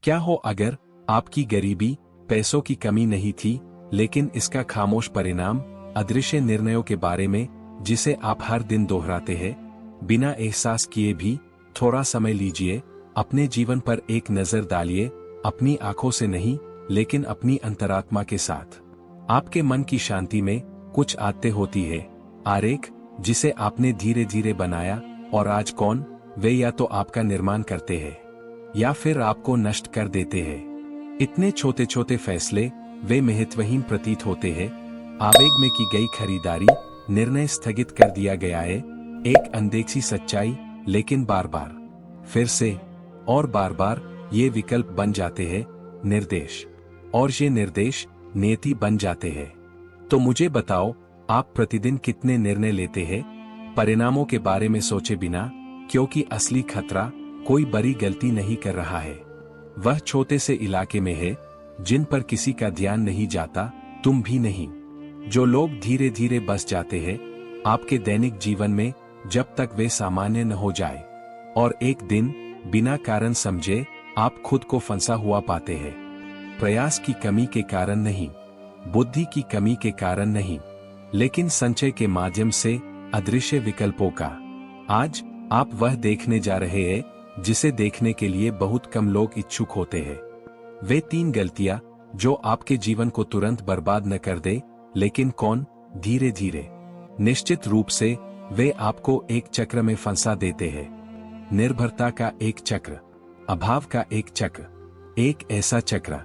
क्या हो अगर आपकी गरीबी पैसों की कमी नहीं थी, लेकिन इसका खामोश परिणाम अदृश्य निर्णयों के बारे में, जिसे आप हर दिन दोहराते हैं बिना एहसास किए भी। थोड़ा समय लीजिए, अपने जीवन पर एक नजर डालिए, अपनी आंखों से नहीं लेकिन अपनी अंतरात्मा के साथ। आपके मन की शांति में कुछ आदतें होती है, आरेख जिसे आपने धीरे धीरे बनाया, और आज कौन वे या तो आपका निर्माण करते हैं या फिर आपको नष्ट कर देते हैं। इतने छोटे छोटे फैसले वे महत्वहीन प्रतीत होते हैं। आवेग में की गई खरीदारी, निर्णय स्थगित कर दिया गया है, एक अनदेखी सच्चाई, लेकिन बार बार फिर से और बार बार ये विकल्प बन जाते हैं निर्देश, और ये निर्देश नियति बन जाते हैं। तो मुझे बताओ, आप प्रतिदिन कितने निर्णय लेते हैं परिणामों के बारे में सोचे बिना? क्योंकि असली खतरा कोई बड़ी गलती नहीं कर रहा है, वह छोटे से इलाके में है जिन पर किसी का ध्यान नहीं जाता, तुम भी नहीं। जो लोग धीरे धीरे बस जाते हैं आपके दैनिक जीवन में जब तक वे सामान्य न हो जाए, और एक दिन बिना कारण समझे आप खुद को फंसा हुआ पाते हैं। प्रयास की कमी के कारण नहीं, बुद्धि की कमी के कारण नहीं, लेकिन संचय के माध्यम से अदृश्य विकल्पों का। आज आप वह देखने जा रहे हैं जिसे देखने के लिए बहुत कम लोग इच्छुक होते हैं। वे 3 गलतियां जो आपके जीवन को तुरंत बर्बाद न कर दे, लेकिन कौन धीरे धीरे, निश्चित रूप से वे आपको एक चक्र में फंसा देते हैं। निर्भरता का एक चक्र, अभाव का एक चक्र, एक ऐसा चक्र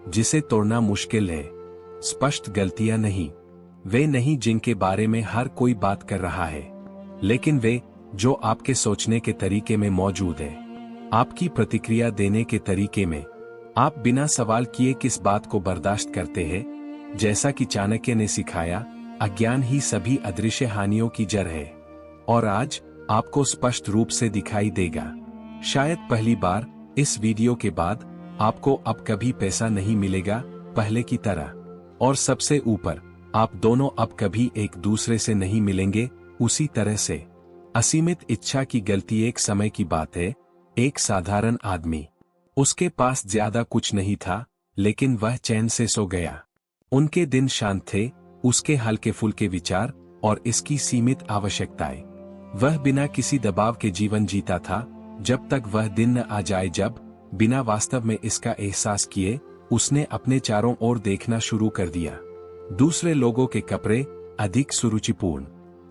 जिसे तोड़ना मुश्किल है। स्पष्ट गलतियां नहीं, वे नहीं जिनके बारे में हर कोई बात कर रहा है, लेकिन वे जो आपके सोचने के तरीके में मौजूद है, आपकी प्रतिक्रिया देने के तरीके में। आप बिना सवाल किए किस बात को बर्दाश्त करते हैं। जैसा कि चाणक्य ने सिखाया, अज्ञान ही सभी अदृश्य हानियों की जड़ है, और आज आपको स्पष्ट रूप से दिखाई देगा। शायद पहली बार इस वीडियो के बाद आपको अब कभी पैसा नहीं मिलेगा पहले की तरह, और सबसे ऊपर आप दोनों अब कभी एक दूसरे से नहीं मिलेंगे उसी तरह से। असीमित इच्छा की गलती एक समय की बात है। एक साधारण आदमी, उसके पास ज्यादा कुछ नहीं था, लेकिन वह चैन से सो गया। उनके दिन शांत थे, उसके हल्के फुल्के विचार और इसकी सीमित आवश्यकताएं। वह बिना किसी दबाव के जीवन जीता था, जब तक वह दिन न आ जाए जब, बिना वास्तव में इसका एहसास किए, उसने अपने चारों ओर देखना शुरू कर दिया। दूसरे लोगों के कपड़े अधिक सुरुचिपूर्ण,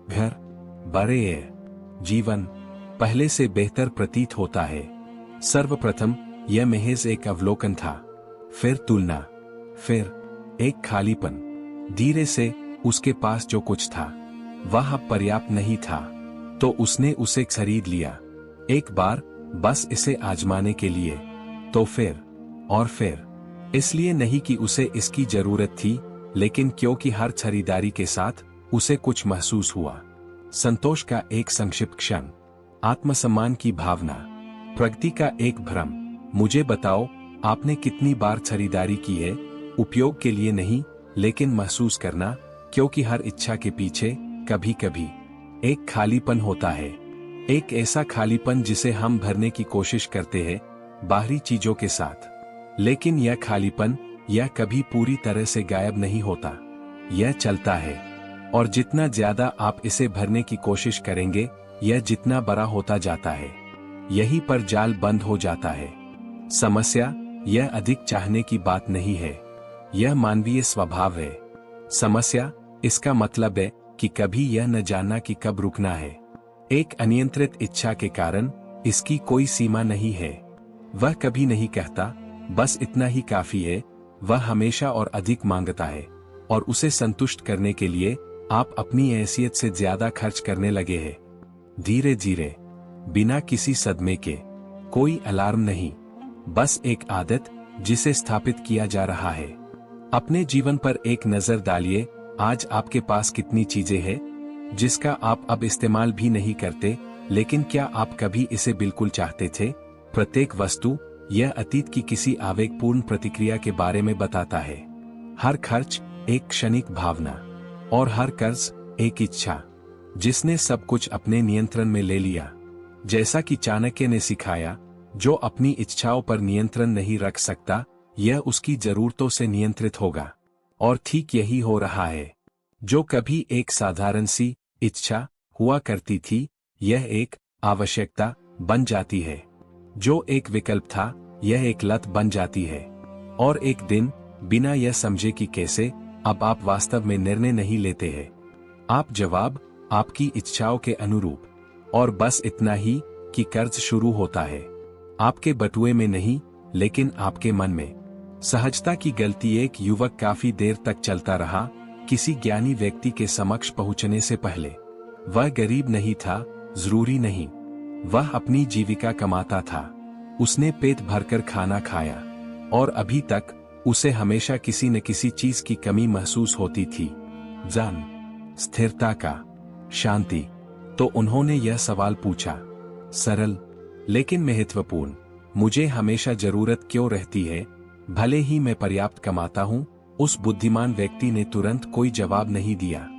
घर बड़े है, जीवन पहले से बेहतर प्रतीत होता है। सर्वप्रथम यह महज एक अवलोकन था, फिर तुलना, फिर एक खालीपन। धीरे से उसके पास जो कुछ था वह अब पर्याप्त नहीं था, तो उसने उसे खरीद लिया, एक बार बस इसे आजमाने के लिए, तो फिर और फिर। इसलिए नहीं कि उसे इसकी जरूरत थी, लेकिन क्योंकि हर खरीदारी के साथ उसे कुछ महसूस हुआ। संतोष का एक संक्षिप्त क्षण, आत्मसम्मान की भावना, प्रगति का एक भ्रम। मुझे बताओ, आपने कितनी बार खरीदारी की है, उपयोग के लिए नहीं, लेकिन महसूस करना, क्योंकि हर इच्छा के पीछे कभी कभी एक खालीपन होता है। एक ऐसा खालीपन जिसे हम भरने की कोशिश करते हैं बाहरी चीजों के साथ, लेकिन यह खालीपन यह कभी पूरी तरह से गायब नहीं होता, यह चलता है, और जितना ज्यादा आप इसे भरने की कोशिश करेंगे, यह जितना बड़ा होता जाता है। यहीं पर जाल बंद हो जाता है। समस्या यह अधिक चाहने की बात नहीं है, यह मानवीय स्वभाव है। समस्या इसका मतलब है कि कभी यह न जानना कि कब रुकना है। एक अनियंत्रित इच्छा के कारण इसकी कोई सीमा नहीं है। वह कभी नहीं कहता बस इतना ही काफी है, वह हमेशा और अधिक मांगता है, और उसे संतुष्ट करने के लिए आप अपनी हैसियत से ज्यादा खर्च करने लगे हैं। धीरे धीरे, बिना किसी सदमे के, कोई अलार्म नहीं, बस एक आदत जिसे स्थापित किया जा रहा है। अपने जीवन पर एक नजर डालिए। आज आपके पास कितनी चीजें हैं जिसका आप अब इस्तेमाल भी नहीं करते, लेकिन क्या आप कभी इसे बिल्कुल चाहते थे? प्रत्येक वस्तु यह अतीत की किसी आवेगपूर्ण प्रतिक्रिया के बारे में बताता है। हर खर्च एक क्षणिक भावना, और हर कर्ज एक इच्छा जिसने सब कुछ अपने नियंत्रण में ले लिया। जैसा कि चाणक्य ने सिखाया, जो अपनी इच्छाओं पर नियंत्रण नहीं रख सकता, यह उसकी जरूरतों से नियंत्रित होगा। और ठीक यही हो रहा है। जो कभी एक साधारण सी इच्छा हुआ करती थी, यह एक आवश्यकता बन जाती है। जो एक विकल्प था, यह एक लत बन जाती है। और एक दिन, बिना यह समझे कि कैसे, अब आप वास्तव में निर्णय नहीं लेते हैं। आप जवाब आपकी इच्छाओं के अनुरूप। और बस इतना ही कि कर्ज शुरू होता है। आपके बटुए में नहीं, लेकिन आपके मन में। सहजता की गलती। एक युवक काफी देर तक चलता रहा, किसी ज्ञानी व्यक्ति के समक्ष पहुंचने से पहले। वह गरीब नहीं था, जरूरी नहीं। वह अपनी जीविका कमाता था। उसने पेट भरकर खाना खाया। और अभी तक उसे हमेशा किसी न किसी चीज की कमी महसूस होती थी। जान, स्थिरता का, शांति। तो उन्होंने यह सवाल पूछा, सरल लेकिन महत्वपूर्ण, मुझे हमेशा जरूरत क्यों रहती है, भले ही मैं पर्याप्त कमाता हूं? उस बुद्धिमान व्यक्ति ने तुरंत कोई जवाब नहीं दिया।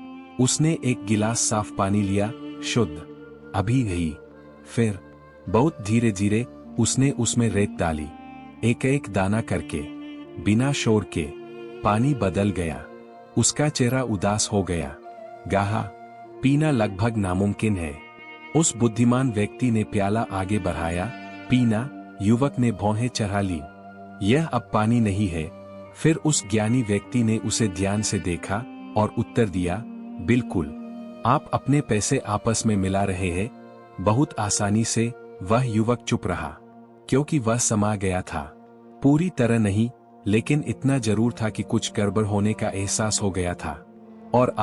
उसने एक गिलास साफ पानी लिया, शुद्ध, अभी ही। फिर बहुत धीरे धीरे उसने उसमें रेत डाली, एक एक दाना करके, बिना शोर के। पानी बदल गया। उसका चेहरा उदास हो गया। गाहा, पीना लगभग नामुमकिन है। उस बुद्धिमान व्यक्ति ने प्याला आगे बढ़ाया। पीना। युवक ने भौहें चढ़ा ली। यह अब पानी नहीं है। फिर उस ज्ञानी व्यक्ति ने उसे ध्यान से देखा और उत्तर दिया, बिल्कुल। आप अपने पैसे आपस में मिला रहे हैं। बहुत आसानी से। वह युवक चुप रहा, क्योंकि वह समा गया था। पूरी तरह नहीं, लेकिन इतना जरूर था कि कुछ गड़बड़ होने का एहसास हो गया था। और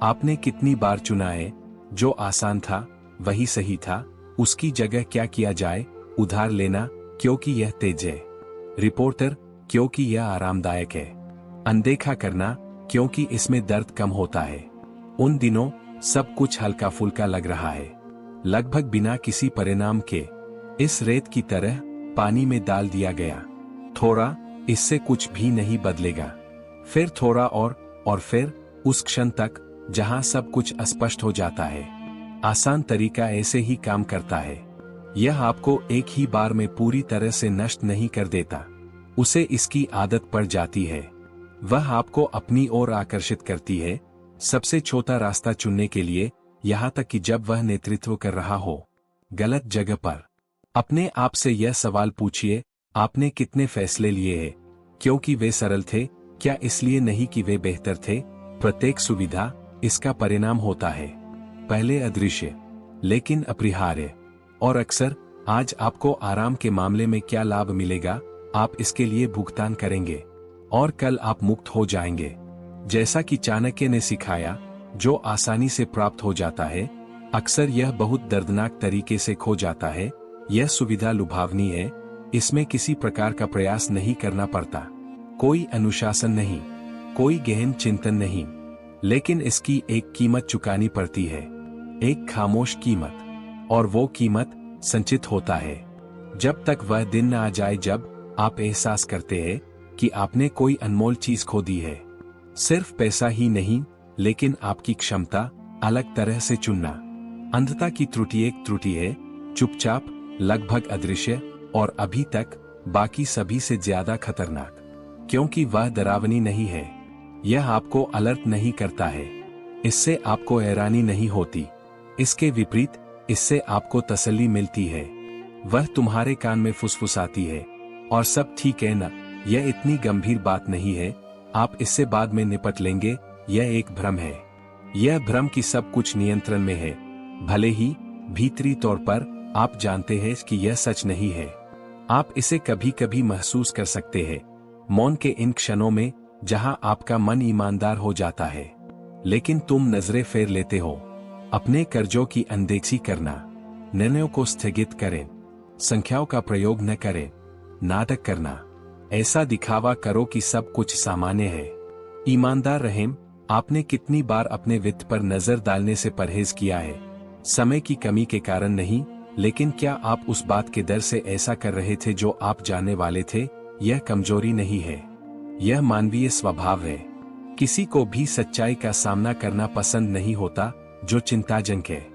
आपने कितनी बार चुना है? जो आसान था वही सही था। उसकी जगह क्या किया जाए? उधार लेना, क्योंकि यह तेज है। रिपोर्टर, क्योंकि यह आरामदायक है। अनदेखा करना, क्योंकि इसमें दर्द कम होता है। उन दिनों सब कुछ हल्का फुल्का लग रहा है, लगभग बिना किसी परिणाम के। इस रेत की तरह पानी में डाल दिया गया। थोड़ा, इससे कुछ भी नहीं बदलेगा। फिर थोड़ा और फिर उस क्षण तक जहां सब कुछ अस्पष्ट हो जाता है। आसान तरीका ऐसे ही काम करता है। यह आपको एक ही बार में पूरी तरह से नष्ट नहीं कर देता। उसे इसकी आदत पड़ जाती है। वह आपको अपनी ओर आकर्षित करती है, सबसे छोटा रास्ता चुनने के लिए, यहां तक कि जब वह नेतृत्व कर रहा हो गलत जगह पर। अपने आप से यह सवाल पूछिए, आपने कितने फैसले लिए हैं? क्योंकि वे सरल थे? क्या इसलिए नहीं कि वे बेहतर थे? प्रत्येक सुविधा इसका परिणाम होता है। पहले अदृश्य, लेकिन अपरिहार्य। और अक्सर आज आपको आराम के मामले में क्या लाभ मिलेगा, आप इसके लिए भुगतान करेंगे। और कल आप मुक्त हो जाएंगे। जैसा कि चाणक्य ने सिखाया, जो आसानी से प्राप्त हो जाता है, अक्सर यह बहुत दर्दनाक तरीके से खो जाता है। यह सुविधा लुभावनी है। इसमें किसी प्रकार का प्रयास नहीं करना पड़ता, कोई अनुशासन नहीं, कोई गहन चिंतन नहीं। लेकिन इसकी एक कीमत चुकानी पड़ती है, एक खामोश कीमत। और वो कीमत संचित होता है। जब तक वह दिन न आ जाए जब आप एहसास करते हैं कि आपने कोई अनमोल चीज खो दी है। सिर्फ पैसा ही नहीं, लेकिन आपकी क्षमता अलग तरह से चुनना। अंधता की त्रुटि एक त्रुटि है, चुपचाप, लगभग अदृश्य, और अभी तक बाकी सभी से ज्यादा खतरनाक। क्योंकि वह डरावनी नहीं है। यह आपको अलर्ट नहीं करता है। इससे आपको हैरानी नहीं होती। इसके विपरीत, इससे आपको तसल्ली मिलती है। वह तुम्हारे कान में फुसफुसाती है, और सब ठीक है ना, यह इतनी गंभीर बात नहीं है, आप इससे बाद में निपट लेंगे। यह एक भ्रम है। यह भ्रम कि सब कुछ नियंत्रण में है, भले ही भीतरी तौर पर आप जानते हैं कि यह सच नहीं है। आप इसे कभी कभी महसूस कर सकते हैं, मौन के इन क्षणों में जहां आपका मन ईमानदार हो जाता है, लेकिन तुम नजरें फेर लेते हो। अपने कर्जों की अनदेखी करना, निर्णयों को स्थगित करें, संख्याओं का प्रयोग न करें, नाटक करना, ऐसा दिखावा करो कि सब कुछ सामान्य है। ईमानदार रहें। आपने कितनी बार अपने वित्त पर नजर डालने से परहेज किया है? समय की कमी के कारण नहीं, लेकिन क्या आप उस बात के डर से ऐसा कर रहे थे जो आप जानने वाले थे? यह कमजोरी नहीं है, यह मानवीय स्वभाव है। किसी को भी सच्चाई का सामना करना पसंद नहीं होता जो चिंताजनक है।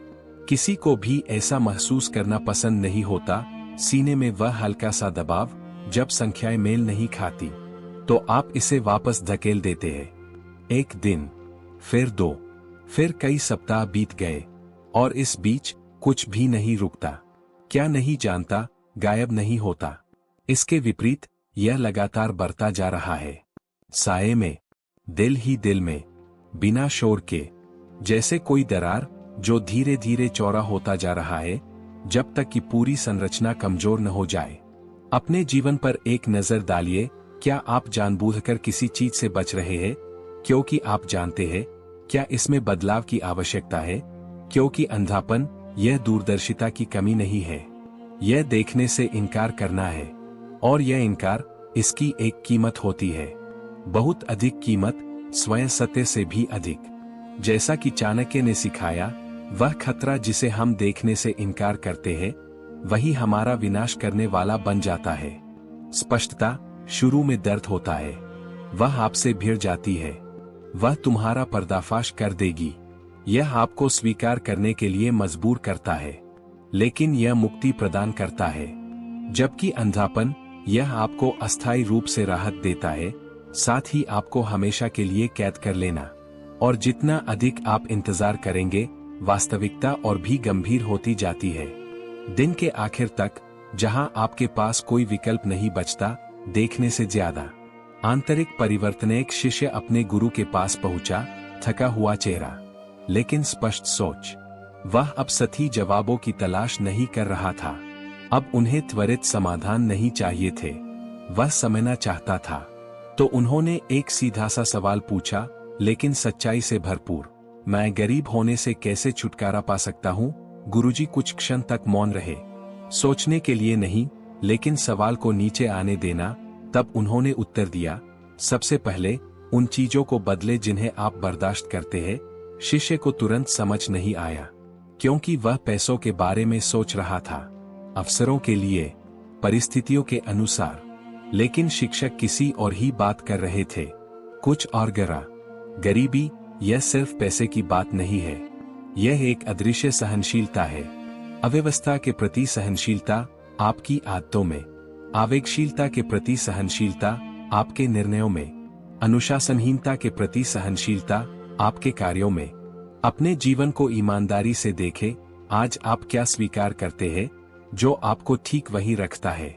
किसी को भी ऐसा महसूस करना पसंद नहीं होता, सीने में वह हल्का सा दबाव, जब संख्याएं मेल नहीं खाती तो आप इसे वापस धकेल देते हैं। एक दिन, फिर 2, फिर कई सप्ताह बीत गए और इस बीच कुछ भी नहीं रुकता। क्या नहीं जानता, गायब नहीं होता। इसके विपरीत यह लगातार बढ़ता जा रहा है, साये में, दिल ही दिल में, बिना शोर के, जैसे कोई दरार जो धीरे धीरे चौड़ा होता जा रहा है जब तक कि पूरी संरचना कमजोर न हो जाए। अपने जीवन पर एक नजर डालिए। क्या आप जानबूझकर किसी चीज से बच रहे हैं क्योंकि आप जानते हैं क्या इसमें बदलाव की आवश्यकता है? क्योंकि अंधापन यह दूरदर्शिता की कमी नहीं है, यह देखने से इनकार करना है, और यह इनकार, इसकी एक कीमत होती है, बहुत अधिक कीमत, स्वयं सत्य से भी अधिक। जैसा कि चाणक्य ने सिखाया, वह खतरा जिसे हम देखने से इनकार करते हैं वही हमारा विनाश करने वाला बन जाता है। स्पष्टता शुरू में दर्द होता है, वह आपसे भिड़ जाती है, वह तुम्हारा पर्दाफाश कर देगी, यह आपको स्वीकार करने के लिए मजबूर करता है, लेकिन यह मुक्ति प्रदान करता है। जबकि अंधापन, यह आपको अस्थायी रूप से राहत देता है, साथ ही आपको हमेशा के लिए कैद कर लेना। और जितना अधिक आप इंतजार करेंगे, वास्तविकता और भी गंभीर होती जाती है। दिन के आखिर तक, जहां आपके पास कोई विकल्प नहीं बचता देखने से ज्यादा। आंतरिक परिवर्तन। एक शिष्य अपने गुरु के पास पहुंचा, थका हुआ चेहरा, लेकिन स्पष्ट सोच। वह अब सही जवाबों की तलाश नहीं कर रहा था। अब उन्हें त्वरित समाधान नहीं चाहिए थे, वह समझना चाहता था। तो उन्होंने एक सीधा सा सवाल पूछा, लेकिन सच्चाई से भरपूर, मैं गरीब होने से कैसे छुटकारा पा सकता हूँ? गुरुजी कुछ क्षण तक मौन रहे, सोचने के लिए नहीं, लेकिन सवाल को नीचे आने देना। तब उन्होंने उत्तर दिया, सबसे पहले उन चीजों को बदले जिन्हें आप बर्दाश्त करते हैं। शिष्य को तुरंत समझ नहीं आया, क्योंकि वह पैसों के बारे में सोच रहा था, अवसरों के लिए, परिस्थितियों के अनुसार। लेकिन शिक्षक किसी और ही बात कर रहे थे, कुछ और गहरा। गरीबी, यह सिर्फ पैसे की बात नहीं है, यह एक अदृश्य सहनशीलता है। अव्यवस्था के प्रति सहनशीलता, आपकी आदतों में, आवेगशीलता के प्रति सहनशीलता, आपके निर्णयों में, अनुशासनहीनता के प्रति सहनशीलता, आपके कार्यों में। अपने जीवन को ईमानदारी से देखें, आज आप क्या स्वीकार करते हैं, जो आपको ठीक वही रखता है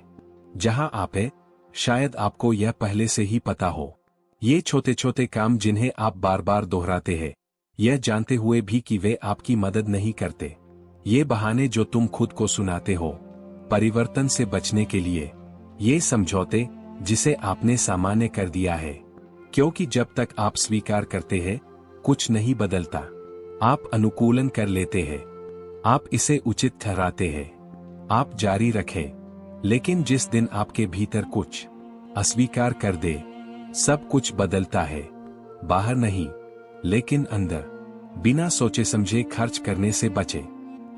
जहां आप हैं। शायद आपको यह पहले से ही पता हो, ये छोटे छोटे काम जिन्हें आप बार बार दोहराते हैं, यह जानते हुए भी कि वे आपकी मदद नहीं करते, ये बहाने जो तुम खुद को सुनाते हो परिवर्तन से बचने के लिए, ये समझौते जिसे आपने सामान्य कर दिया है। क्योंकि जब तक आप स्वीकार करते हैं कुछ नहीं बदलता, आप अनुकूलन कर लेते हैं, आप इसे उचित ठहराते हैं, आप जारी रखें। लेकिन जिस दिन आपके भीतर कुछ अस्वीकार कर दे, सब कुछ बदलता है। बाहर नहीं, लेकिन अंदर। बिना सोचे समझे खर्च करने से बचे,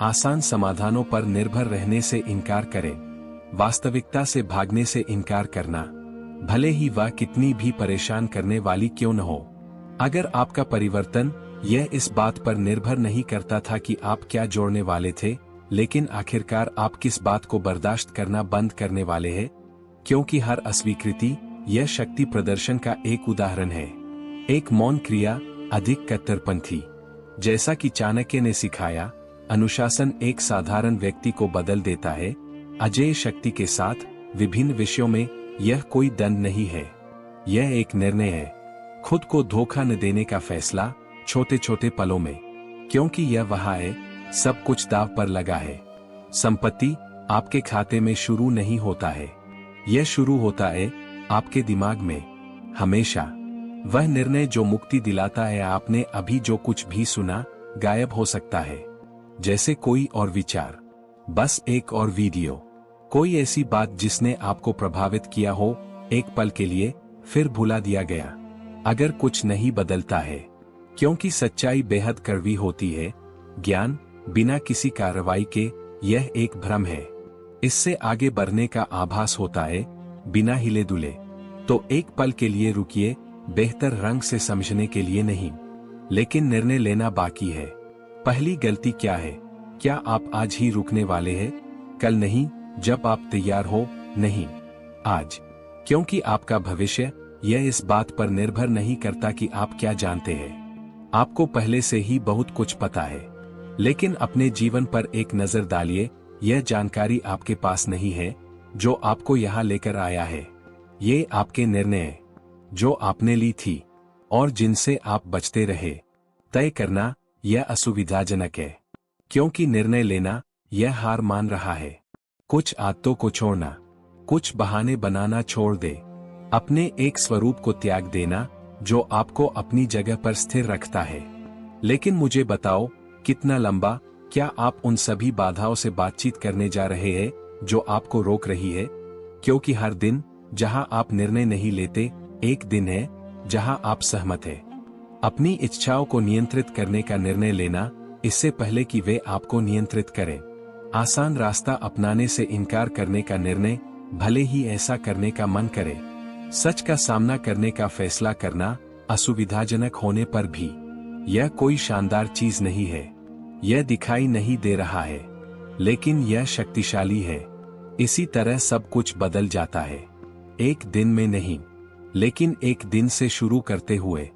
आसान समाधानों पर निर्भर रहने से इनकार करें, वास्तविकता से भागने से इनकार करना, भले ही वह कितनी भी परेशान करने वाली क्यों न हो। अगर आपका परिवर्तन यह इस बात पर निर्भर नहीं करता था कि आप क्या जोड़ने वाले थे, लेकिन आखिरकार आप किस बात को बर्दाश्त करना बंद करने वाले हैं। क्योंकि हर अस्वीकृति यह शक्ति प्रदर्शन का एक उदाहरण है, एक मौन क्रिया अधिक कट्टरपंथी। जैसा कि चाणक्य ने सिखाया, अनुशासन एक साधारण व्यक्ति को बदल देता है, अजेय शक्ति के साथ विभिन्न विषयों में। यह कोई दंड नहीं है, यह एक निर्णय है, खुद को धोखा न देने का फैसला, छोटे छोटे पलों में। क्योंकि यह वहां है, सब कुछ दांव पर लगा है। संपत्ति आपके खाते में शुरू नहीं होता है, यह शुरू होता है आपके दिमाग में। हमेशा वह निर्णय जो मुक्ति दिलाता है। आपने अभी जो कुछ भी सुना गायब हो सकता है, जैसे कोई और विचार, बस एक और वीडियो, कोई ऐसी बात जिसने आपको प्रभावित किया हो एक पल के लिए, फिर भुला दिया गया। अगर कुछ नहीं बदलता है, क्योंकि सच्चाई बेहद कड़वी होती है, ज्ञान बिना किसी कार्रवाई के यह एक भ्रम है, इससे आगे बढ़ने का आभास होता है बिना हिले दुले। तो एक पल के लिए रुकिए, बेहतर रंग से समझने के लिए नहीं, लेकिन निर्णय लेना बाकी है। पहली गलती क्या है? क्या आप आज ही रुकने वाले हैं? कल नहीं, जब आप तैयार हो, नहीं आज। क्योंकि आपका भविष्य यह इस बात पर निर्भर नहीं करता कि आप क्या जानते हैं। आपको पहले से ही बहुत कुछ पता है। लेकिन अपने जीवन पर एक नजर डालिए, यह जानकारी आपके पास नहीं है जो आपको यहां लेकर आया है। ये आपके निर्णय जो आपने ली थी और जिनसे आप बचते रहे। तय करना यह असुविधाजनक है, क्योंकि निर्णय लेना यह हार मान रहा है। कुछ आदतों को छोड़ना, कुछ बहाने बनाना छोड़ दे। अपने एक स्वरूप को त्याग देना जो आपको अपनी जगह पर स्थिर रखता है। लेकिन मुझे बताओ, कितना लंबा? क्या आप उन सभी बाधाओं से बातचीत करने जा रहे हैं जो आपको रोक रही है? क्योंकि हर दिन जहां आप निर्णय नहीं लेते, एक दिन है जहां आप सहमत हैं। अपनी इच्छाओं को नियंत्रित करने का निर्णय लेना इससे पहले कि वे आपको नियंत्रित करें। आसान रास्ता अपनाने से इनकार करने का निर्णय, भले ही ऐसा करने का मन करे। सच का सामना करने का फैसला करना, असुविधाजनक होने पर भी। यह कोई शानदार चीज नहीं है, यह दिखाई नहीं दे रहा है, लेकिन यह शक्तिशाली है। इसी तरह सब कुछ बदल जाता है, एक दिन में नहीं, लेकिन एक दिन से शुरू करते हुए।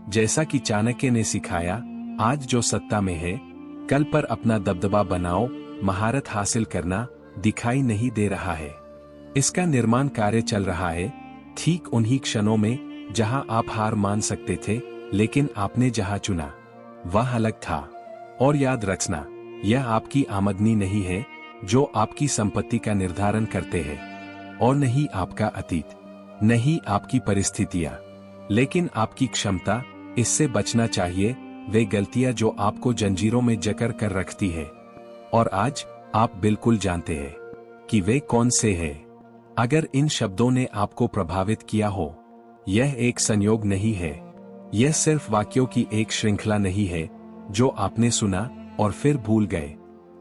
जैसा कि चाणक्य ने सिखाया, आज जो सत्ता में है, कल पर अपना दबदबा बनाओ। महारत हासिल करना दिखाई नहीं दे रहा है, इसका निर्माण कार्य चल रहा है। ठीक उन्हीं क्षणों में जहां आप हार मान सकते थे, लेकिन आपने जहां चुना वह अलग था। और याद रखना, यह आपकी आमदनी नहीं है जो आपकी संपत्ति का निर्धारण करते हैं, और नहीं आपका अतीत, नहीं आपकी परिस्थितियां, लेकिन आपकी क्षमता। इससे बचना चाहिए वे गलतियां जो आपको जंजीरों में जकड़ कर रखती है। और आज आप बिल्कुल जानते हैं कि वे कौन से हैं। अगर इन शब्दों ने आपको प्रभावित किया हो, यह एक संयोग नहीं है, यह सिर्फ वाक्यों की एक श्रृंखला नहीं है जो आपने सुना और फिर भूल गए।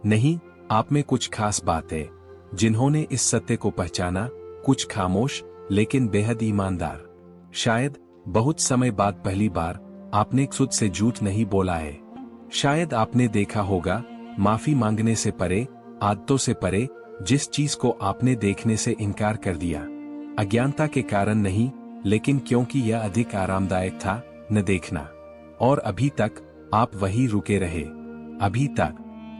नहीं, आप में कुछ खास बात है जिन्होंने इस सत्य को पहचाना, कुछ खामोश लेकिन बेहद ईमानदार। शायद बहुत समय बाद पहली बार आपने खुद से झूठ नहीं बोला है। शायद आपने देखा होगा, माफी मांगने से परे, आदतों से परे, जिस चीज को आपने देखने से इनकार कर दिया। अज्ञानता के कारण नहीं, लेकिन क्योंकि यह अधिक आरामदायक था न देखना। और अभी तक आप वही रुके रहे। अभी तक।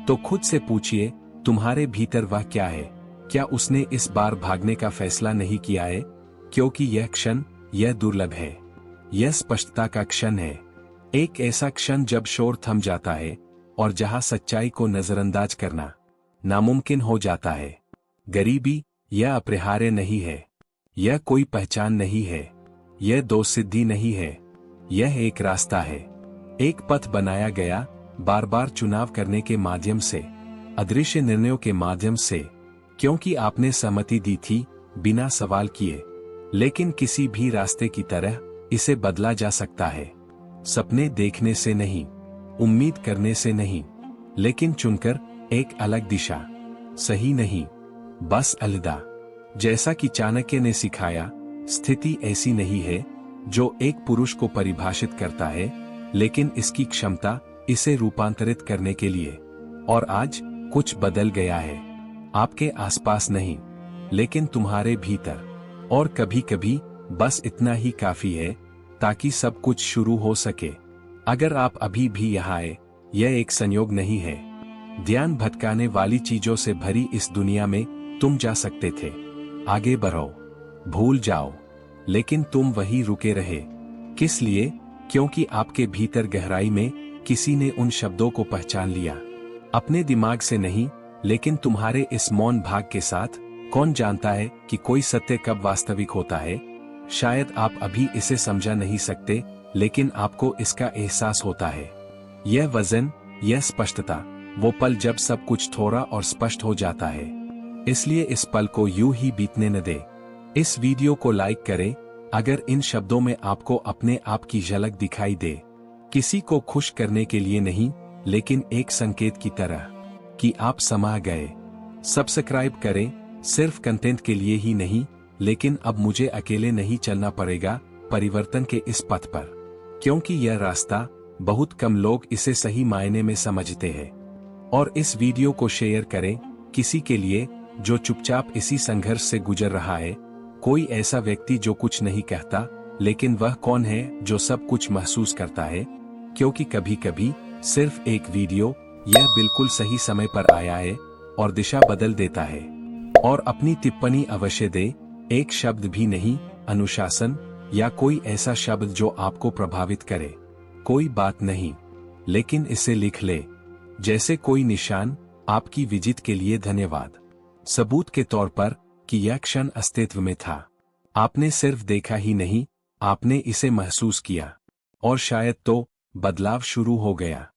तो खुद से पूछिए, तुम्हारे भीतर वह क्या है? क्या उसने इस बार भागने का फैसला नहीं किया है? क्योंकि यह क्षण, यह दुर्लभ है। यह स्पष्टता का क्षण है। एक ऐसा क्षण जब शोर थम जाता है और जहां सच्चाई को नजरअंदाज करना नामुमकिन हो जाता है। गरीबी यह अपरिहार्य नहीं है, यह कोई पहचान नहीं है, यह दो सिद्धि नहीं है, यह एक रास्ता है। एक पथ बनाया गया बार बार चुनाव करने के माध्यम से, अदृश्य निर्णयों के माध्यम से, क्योंकि आपने सहमति दी थी बिना सवाल किए। लेकिन किसी भी रास्ते की तरह इसे बदला जा सकता है। सपने देखने से नहीं, उम्मीद करने से नहीं, लेकिन चुनकर एक अलग दिशा। सही नहीं, बस अलविदा। जैसा कि चाणक्य ने सिखाया, स्थिति ऐसी नहीं है जो एक पुरुष को परिभाषित करता है, लेकिन इसकी क्षमता इसे रूपांतरित करने के लिए। और आज कुछ बदल गया है, आपके आसपास नहीं, लेकिन तुम्हारे भीतर। और कभी कभी बस इतना ही काफी है ताकि सब कुछ शुरू हो सके। अगर आप अभी भी यहाँ आए, यह एक संयोग नहीं है। ध्यान भटकाने वाली चीजों से भरी इस दुनिया में तुम जा सकते थे। आगे बढ़ो, भूल जाओ, लेकिन तुम वहीं रुके रहे। किस लिए? क्योंकि आपके भीतर गहराई में किसी ने उन शब्दों को पहचान लिया। अपने दिमाग से नहीं, लेकिन तुम्हारे इस मौन भाग के साथ। कौन जानता है कि कोई सत्य कब वास्तविक होता है? शायद आप अभी इसे समझा नहीं सकते, लेकिन आपको इसका एहसास होता है। यह वजन, यह स्पष्टता, वो पल जब सब कुछ थोड़ा और स्पष्ट हो जाता है। इसलिए इस पल को यूं ही बीतने न दे। इस वीडियो को लाइक करें अगर इन शब्दों में आपको अपने आप की झलक दिखाई दे। किसी को खुश करने के लिए नहीं, लेकिन एक संकेत की तरह कि आप समा गए। सब्सक्राइब करें, सिर्फ कंटेंट के लिए ही नहीं, लेकिन अब मुझे अकेले नहीं चलना पड़ेगा परिवर्तन के इस पथ पर। क्योंकि यह रास्ता बहुत कम लोग इसे सही मायने में समझते हैं। और इस वीडियो को शेयर करें किसी के लिए जो चुपचाप इसी संघर्ष से गुजर रहा है, कोई ऐसा व्यक्ति जो कुछ नहीं कहता, लेकिन वह कौन है जो सब कुछ महसूस करता है? क्योंकि कभी कभी सिर्फ एक वीडियो यह बिल्कुल सही समय पर आया है और दिशा बदल देता है। और अपनी टिप्पणी अवश्य दे, एक शब्द भी नहीं, अनुशासन या कोई ऐसा शब्द जो आपको प्रभावित करे, कोई बात नहीं, लेकिन इसे लिख ले जैसे कोई निशान, आपकी विजिट के लिए धन्यवाद, सबूत के तौर पर कि यह क्षण अस्तित्व में था। आपने सिर्फ देखा ही नहीं, आपने इसे महसूस किया, और शायद तो बदलाव शुरू हो गया।